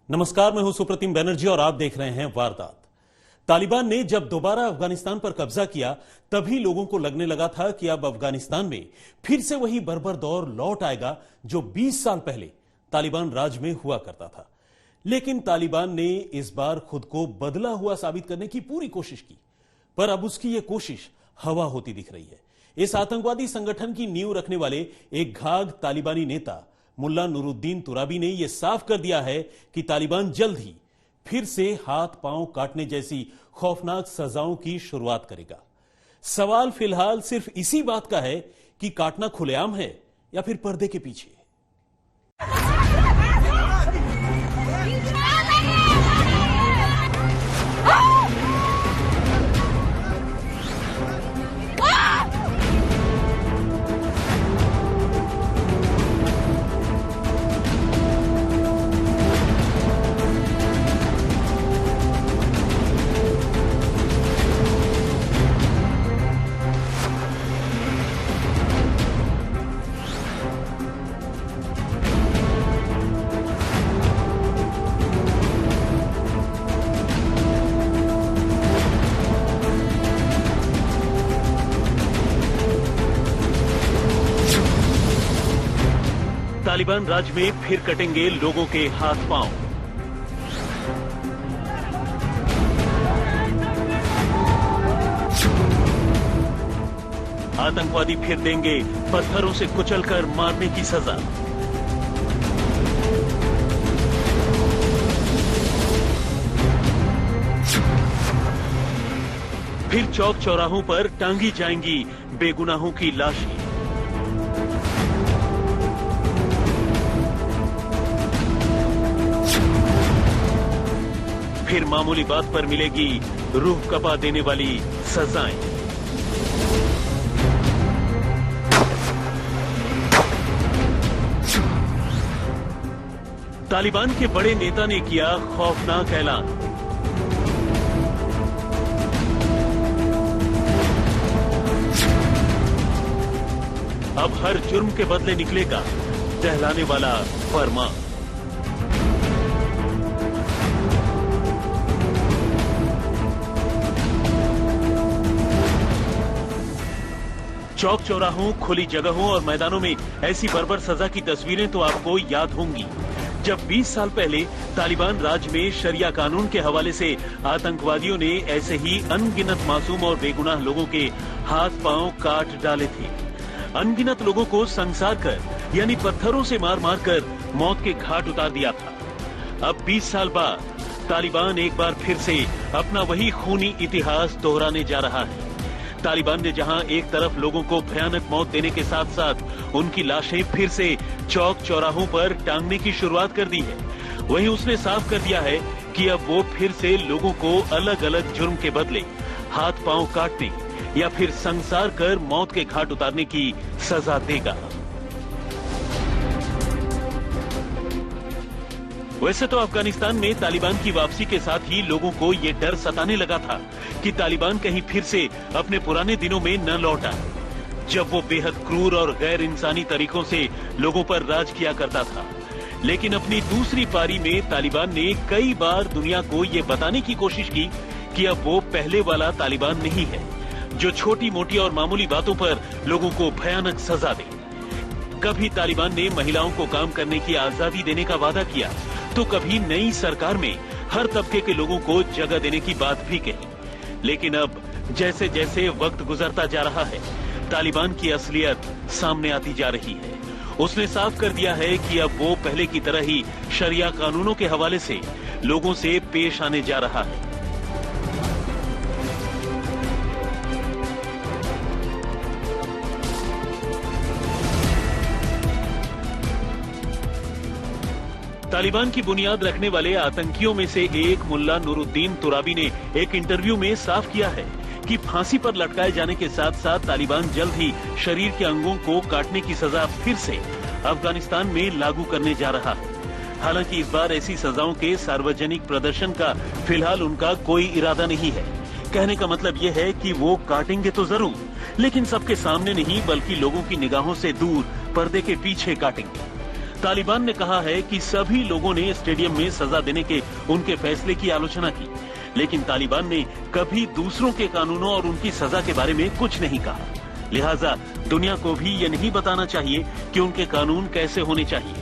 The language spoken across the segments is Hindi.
नमस्कार, मैं हूं सुप्रतिम बैनर्जी और आप देख रहे हैं वारदात। तालिबान ने जब दोबारा अफगानिस्तान पर कब्जा किया तभी लोगों को लगने लगा था कि अब अफगानिस्तान में फिर से वही बर्बर दौर लौट आएगा जो 20 साल पहले तालिबान राज में हुआ करता था। लेकिन तालिबान ने इस बार खुद को बदला हुआ साबित करने की पूरी कोशिश की, पर अब उसकी यह कोशिश हवा होती दिख रही है। इस आतंकवादी संगठन की नींव रखने वाले एक घाघ तालिबानी नेता मुल्ला नूरुद्दीन तुराबी ने यह साफ कर दिया है कि तालिबान जल्द ही फिर से हाथ पांव काटने जैसी खौफनाक सजाओं की शुरुआत करेगा। सवाल फिलहाल सिर्फ इसी बात का है कि काटना खुलेआम है या फिर पर्दे के पीछे। तालिबान राज में फिर कटेंगे लोगों के हाथ पांव। आतंकवादी फिर देंगे पत्थरों से कुचलकर मारने की सजा। फिर चौक चौराहों पर टांगी जाएंगी बेगुनाहों की लाशें। फिर मामूली बात पर मिलेगी रूह कपा देने वाली सजाएं। तालिबान के बड़े नेता ने किया खौफनाक ऐलान। अब हर जुर्म के बदले निकलेगा दहलाने वाला फरमान। चौक चौराहों, खुली जगहों और मैदानों में ऐसी बर्बर सजा की तस्वीरें तो आपको याद होंगी, जब 20 साल पहले तालिबान राज में शरिया कानून के हवाले से आतंकवादियों ने ऐसे ही अनगिनत मासूम और बेगुनाह लोगों के हाथ पांव काट डाले थे। अनगिनत लोगों को संसार कर यानी पत्थरों से मार मार कर मौत के घाट उतार दिया था। अब 20 साल बाद तालिबान एक बार फिर से अपना वही खूनी इतिहास दोहराने जा रहा है। तालिबान ने जहां एक तरफ लोगों को भयानक मौत देने के साथ साथ उनकी लाशें फिर से चौक चौराहों पर टांगने की शुरुआत कर दी है, वहीं उसने साफ कर दिया है कि अब वो फिर से लोगों को अलग अलग जुर्म के बदले हाथ पांव काटने या फिर संसार कर मौत के घाट उतारने की सजा देगा। वैसे तो अफगानिस्तान में तालिबान की वापसी के साथ ही लोगों को ये डर सताने लगा था कि तालिबान कहीं फिर से अपने पुराने दिनों में न लौट आए, जब वो बेहद क्रूर और गैर इंसानी तरीकों से लोगों पर राज किया करता था। लेकिन अपनी दूसरी पारी में तालिबान ने कई बार दुनिया को ये बताने की कोशिश की कि अब वो पहले वाला तालिबान नहीं है, जो छोटी मोटी और मामूली बातों पर लोगों को भयानक सजा दे। कभी तालिबान ने महिलाओं को काम करने की आजादी देने का वादा किया, तो कभी नई सरकार में हर तबके के लोगों को जगह देने की बात भी कही। लेकिन अब जैसे जैसे वक्त गुजरता जा रहा है, तालिबान की असलियत सामने आती जा रही है। उसने साफ कर दिया है कि अब वो पहले की तरह ही शरिया कानूनों के हवाले से लोगों से पेश आने जा रहा है। तालिबान की बुनियाद रखने वाले आतंकियों में से एक मुल्ला नूरुद्दीन तुराबी ने एक इंटरव्यू में साफ किया है कि फांसी पर लटकाए जाने के साथ साथ तालिबान जल्द ही शरीर के अंगों को काटने की सजा फिर से अफगानिस्तान में लागू करने जा रहा है। हालांकि इस बार ऐसी सजाओं के सार्वजनिक प्रदर्शन का फिलहाल उनका कोई इरादा नहीं है। कहने का मतलब यह है कि वो काटेंगे तो जरूर, लेकिन सबके सामने नहीं बल्कि लोगों की निगाहों से दूर पर्दे के पीछे काटेंगे। तालिबान ने कहा है कि सभी लोगों ने स्टेडियम में सजा देने के उनके फैसले की आलोचना की, लेकिन तालिबान ने कभी दूसरों के कानूनों और उनकी सजा के बारे में कुछ नहीं कहा। लिहाजा दुनिया को भी ये नहीं बताना चाहिए कि उनके कानून कैसे होने चाहिए।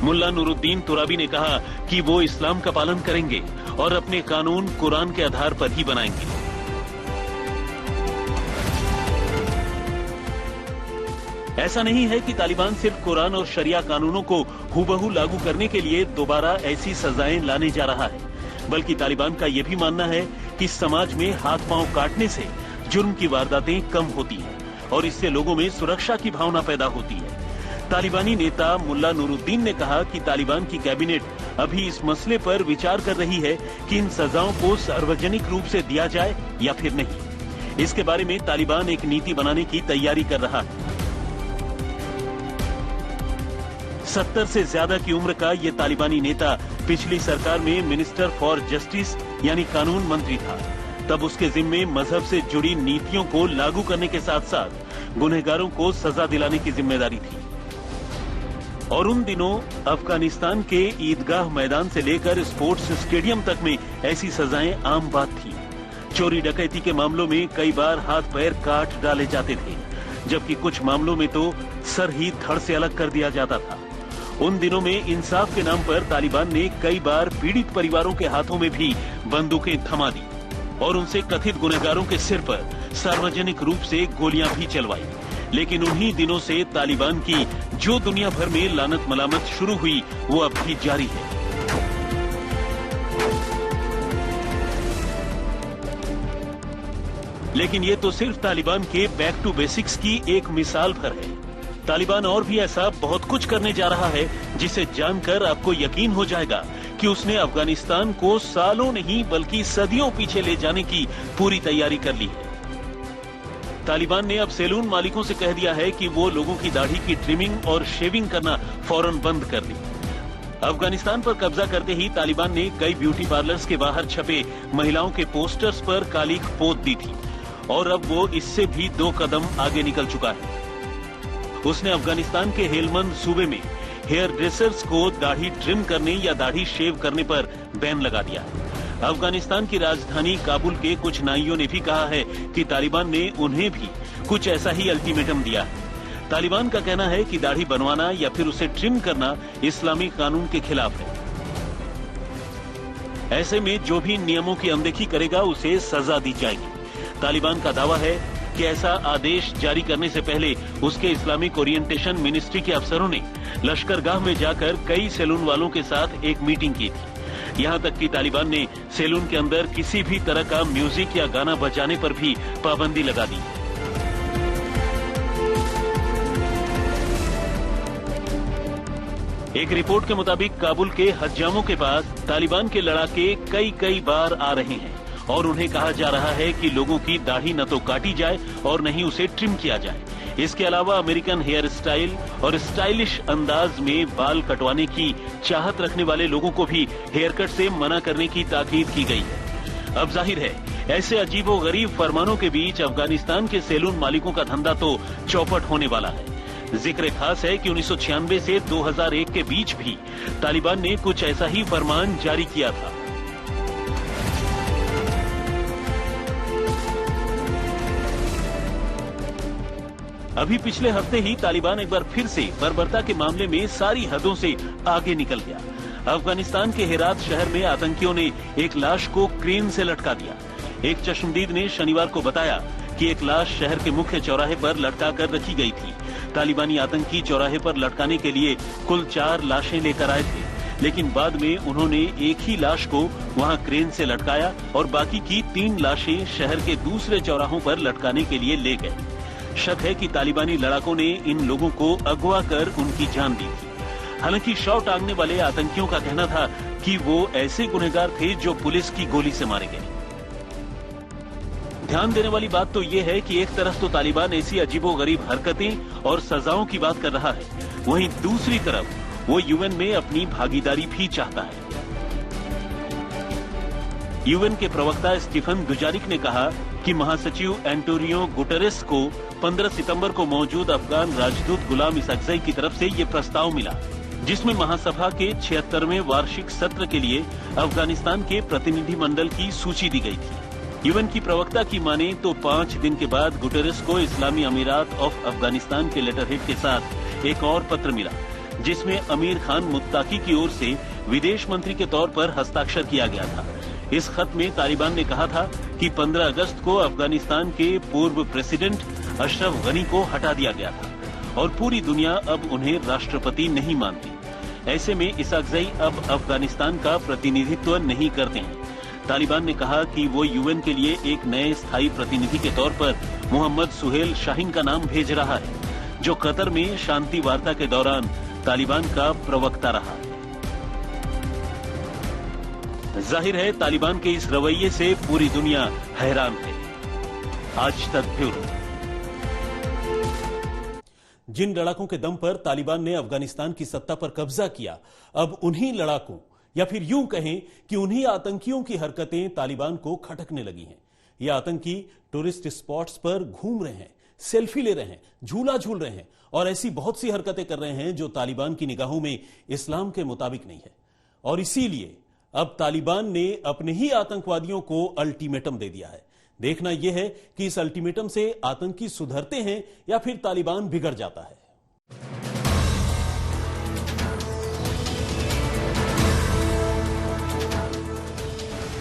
मुल्ला नूरुद्दीन तुराबी ने कहा कि वो इस्लाम का पालन करेंगे और अपने कानून कुरान के आधार पर ही बनाएंगे। ऐसा नहीं है कि तालिबान सिर्फ कुरान और शरिया कानूनों को हूबहू लागू करने के लिए दोबारा ऐसी सजाएं लाने जा रहा है, बल्कि तालिबान का यह भी मानना है कि समाज में हाथ पांव काटने से जुर्म की वारदातें कम होती हैं और इससे लोगों में सुरक्षा की भावना पैदा होती है। तालिबानी नेता मुल्ला नूरुद्दीन ने कहा कि तालिबान की कैबिनेट अभी इस मसले पर विचार कर रही है कि इन सजाओं को सार्वजनिक रूप से दिया जाए या फिर नहीं। इसके बारे में तालिबान एक नीति बनाने की तैयारी कर रहा है। 70 से ज्यादा की उम्र का ये तालिबानी नेता पिछली सरकार में मिनिस्टर फॉर जस्टिस यानी कानून मंत्री था। तब उसके जिम्मे मजहब से जुड़ी नीतियों को लागू करने के साथ साथ गुनहगारों को सजा दिलाने की जिम्मेदारी थी। और उन दिनों अफगानिस्तान के ईदगाह मैदान से लेकर स्पोर्ट्स स्टेडियम तक में ऐसी सजाएं आम बात थी। चोरी डकैती के मामलों में कई बार हाथ पैर काट डाले जाते थे, जबकि कुछ मामलों में तो सर ही धड़ से अलग कर दिया जाता था। उन दिनों में इंसाफ के नाम पर तालिबान ने कई बार पीड़ित परिवारों के हाथों में भी बंदूकें थमा दी और उनसे कथित गुनहगारों के सिर पर सार्वजनिक रूप से गोलियां भी चलवाई। लेकिन उन्हीं दिनों से तालिबान की जो दुनिया भर में लानत मलामत शुरू हुई वो अब भी जारी है। लेकिन ये तो सिर्फ तालिबान के बैक टू बेसिक्स की एक मिसाल भर है। तालिबान और भी ऐसा बहुत कुछ करने जा रहा है जिसे जानकर आपको यकीन हो जाएगा कि उसने अफगानिस्तान को सालों नहीं बल्कि सदियों पीछे ले जाने की पूरी तैयारी कर ली है। तालिबान ने अब सैलून मालिकों से कह दिया है कि वो लोगों की दाढ़ी की ट्रिमिंग और शेविंग करना फौरन बंद कर दी। अफगानिस्तान पर कब्जा करते ही तालिबान ने कई ब्यूटी पार्लर्स के बाहर छपे महिलाओं के पोस्टर्स पर कालिख पोत दी थी और अब वो इससे भी 2 कदम आगे निकल चुका है। उसने अफगानिस्तान के हेलमंद सूबे में हेयर ड्रेसर्स को दाढ़ी ट्रिम करने या दाढ़ी शेव करने पर बैन लगा दिया है। अफगानिस्तान की राजधानी काबुल के कुछ नाइयों ने भी कहा है कि तालिबान ने उन्हें भी कुछ ऐसा ही अल्टीमेटम दिया है। तालिबान का कहना है कि दाढ़ी बनवाना या फिर उसे ट्रिम करना इस्लामी कानून के खिलाफ है। ऐसे में जो भी नियमों की अनदेखी करेगा उसे सजा दी जाएगी। तालिबान का दावा है कि ऐसा आदेश जारी करने से पहले उसके इस्लामिक ओरिएंटेशन मिनिस्ट्री के अफसरों ने लश्करगाह में जाकर कई सैलून वालों के साथ एक मीटिंग की थी। यहां तक कि तालिबान ने सैलून के अंदर किसी भी तरह का म्यूजिक या गाना बजाने पर भी पाबंदी लगा दी। एक रिपोर्ट के मुताबिक काबुल के हज्जामों के पास तालिबान के लड़ाके कई बार आ रहे हैं और उन्हें कहा जा रहा है कि लोगों की दाढ़ी न तो काटी जाए और न ही उसे ट्रिम किया जाए। इसके अलावा अमेरिकन हेयर स्टाइल और स्टाइलिश अंदाज में बाल कटवाने की चाहत रखने वाले लोगों को भी हेयर कट से मना करने की ताकीद की गई है। अब जाहिर है ऐसे अजीबोगरीब फरमानों के बीच अफगानिस्तान के सैलून मालिकों का धंधा तो चौपट होने वाला है। जिक्र खास है कि 1996 से 2001 के बीच भी तालिबान ने कुछ ऐसा ही फरमान जारी किया था। अभी पिछले हफ्ते ही तालिबान एक बार फिर से बर्बरता के मामले में सारी हदों से आगे निकल गया। अफगानिस्तान के हेरात शहर में आतंकियों ने एक लाश को क्रेन से लटका दिया। एक चश्मदीद ने शनिवार को बताया कि एक लाश शहर के मुख्य चौराहे पर लटका कर रखी गई थी। तालिबानी आतंकी चौराहे पर लटकाने के लिए कुल 4 लाशें लेकर आए थे, लेकिन बाद में उन्होंने एक ही लाश को वहां क्रेन से लटकाया और बाकी की 3 लाशें शहर के दूसरे चौराहों पर लटकाने के लिए ले गए। शक है कि तालिबानी लड़ाकों ने इन लोगों को अगवा कर उनकी जान दी थी। हालांकि शव टांगने वाले आतंकियों का कहना था कि वो ऐसे गुनहगार थे जो पुलिस की गोली से मारे गए। ध्यान देने वाली बात तो ये है कि एक तरफ तो तालिबान ऐसी अजीबोगरीब हरकतें और सजाओं की बात कर रहा है, वहीं दूसरी तरफ वो यूएन में अपनी भागीदारी भी चाहता है। यूएन के प्रवक्ता स्टीफन दुजारिक ने कहा कि महासचिव एंटोनियो गुटेरेस को 15 सितंबर को मौजूद अफगान राजदूत गुलाम इसकज़ई की तरफ से ये प्रस्ताव मिला। जिसमें महासभा के 76वें वार्षिक सत्र के लिए अफगानिस्तान के प्रतिनिधिमंडल की सूची दी गई थी। यूएन की प्रवक्ता की माने तो 5 दिन के बाद गुटेरेस को इस्लामी अमीरात ऑफ अफगानिस्तान के लेटरहेड के साथ एक और पत्र मिला, जिसमें अमीर खान मुत्ताकी की ओर से विदेश मंत्री के तौर पर हस्ताक्षर किया गया था। इस खत में तालिबान ने कहा था कि 15 अगस्त को अफगानिस्तान के पूर्व प्रेसिडेंट अशरफ गनी को हटा दिया गया था और पूरी दुनिया अब उन्हें राष्ट्रपति नहीं मानती। ऐसे में इसाकजई अब अफगानिस्तान का प्रतिनिधित्व नहीं करते हैं। तालिबान ने कहा कि वो यूएन के लिए एक नए स्थायी प्रतिनिधि के तौर पर मोहम्मद सुहेल शाहीन का नाम भेज रहा है, जो कतर में शांति वार्ता के दौरान तालिबान का प्रवक्ता रहा। जाहिर है तालिबान के इस रवैये से पूरी दुनिया हैरान है। आज तक ब्यूरो। जिन लड़ाकों के दम पर तालिबान ने अफगानिस्तान की सत्ता पर कब्जा किया, अब उन्हीं लड़ाकों या फिर यूं कहें कि उन्हीं आतंकियों की हरकतें तालिबान को खटकने लगी हैं। ये आतंकी टूरिस्ट स्पॉट्स पर घूम रहे हैं, सेल्फी ले रहे हैं, झूला झूल रहे हैं और ऐसी बहुत सी हरकतें कर रहे हैं जो तालिबान की निगाहों में इस्लाम के मुताबिक नहीं है। और इसीलिए अब तालिबान ने अपने ही आतंकवादियों को अल्टीमेटम दे दिया है। देखना यह है कि इस अल्टीमेटम से आतंकी सुधरते हैं या फिर तालिबान बिगड़ जाता है।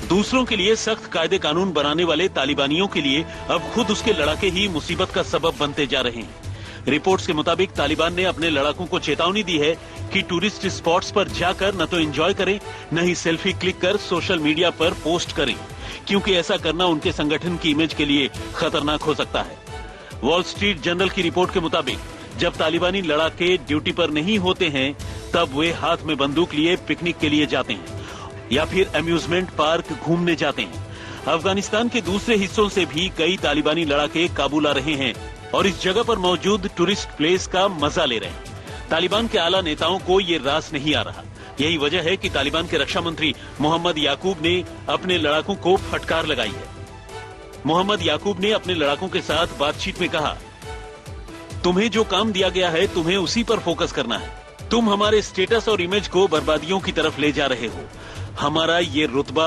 दूसरों के लिए सख्त कायदे कानून बनाने वाले तालिबानियों के लिए अब खुद उसके लड़ाके ही मुसीबत का सबब बनते जा रहे हैं। रिपोर्ट्स के मुताबिक तालिबान ने अपने लड़ाकों को चेतावनी दी है कि टूरिस्ट स्पॉट्स पर जाकर न तो एंजॉय करें, न ही सेल्फी क्लिक कर सोशल मीडिया पर पोस्ट करें, क्योंकि ऐसा करना उनके संगठन की इमेज के लिए खतरनाक हो सकता है। वॉल स्ट्रीट जर्नल की रिपोर्ट के मुताबिक जब तालिबानी लड़ाके ड्यूटी पर नहीं होते हैं, तब वे हाथ में बंदूक लिए पिकनिक के लिए जाते हैं या फिर अम्यूजमेंट पार्क घूमने जाते हैं। अफगानिस्तान के दूसरे हिस्सों से भी कई तालिबानी लड़ाके काबुल आ रहे हैं और इस जगह पर मौजूद टूरिस्ट प्लेस का मजा ले रहे हैं। तालिबान के आला नेताओं को ये रास नहीं आ रहा। यही वजह है कि तालिबान के रक्षा मंत्री मोहम्मद याकूब ने अपने लड़ाकों को फटकार लगाई है। मोहम्मद याकूब ने अपने लड़ाकों के साथ बातचीत में कहा, तुम्हें जो काम दिया गया है तुम्हें उसी पर फोकस करना है। तुम हमारे स्टेटस और इमेज को बर्बादियों की तरफ ले जा रहे हो। हमारा ये रुतबा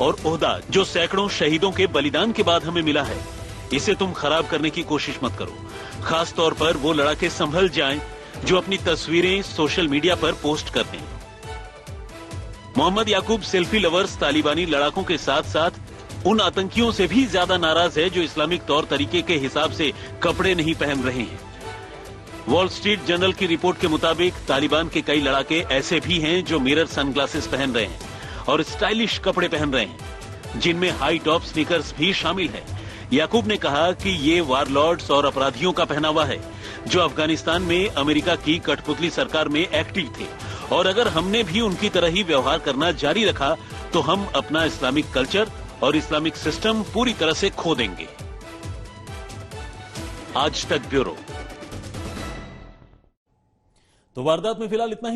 और ओहदा जो सैकड़ों शहीदों के बलिदान के बाद हमें मिला है, इसे तुम खराब करने की कोशिश मत करो। खास तौर पर वो लड़ाके संभल जाएं जो अपनी तस्वीरें सोशल मीडिया पर पोस्ट करते हैं। मोहम्मद याकूब सेल्फी लवर्स तालिबानी लड़ाकों के साथ साथ उन आतंकियों से भी ज्यादा नाराज है जो इस्लामिक तौर तरीके के हिसाब से कपड़े नहीं पहन रहे हैं। वॉल स्ट्रीट जर्नल की रिपोर्ट के मुताबिक तालिबान के कई लड़ाके ऐसे भी हैं जो मिरर सनग्लासेस पहन रहे हैं और स्टाइलिश कपड़े पहन रहे हैं, जिनमें हाई टॉप स्नीकर्स भी शामिल है। याकूब ने कहा कि ये वारलॉर्ड्स और अपराधियों का पहनावा है जो अफगानिस्तान में अमेरिका की कठपुतली सरकार में एक्टिव थे, और अगर हमने भी उनकी तरह ही व्यवहार करना जारी रखा तो हम अपना इस्लामिक कल्चर और इस्लामिक सिस्टम पूरी तरह से खो देंगे। आज तक ब्यूरो। तो वारदात में फिलहाल इतना ही।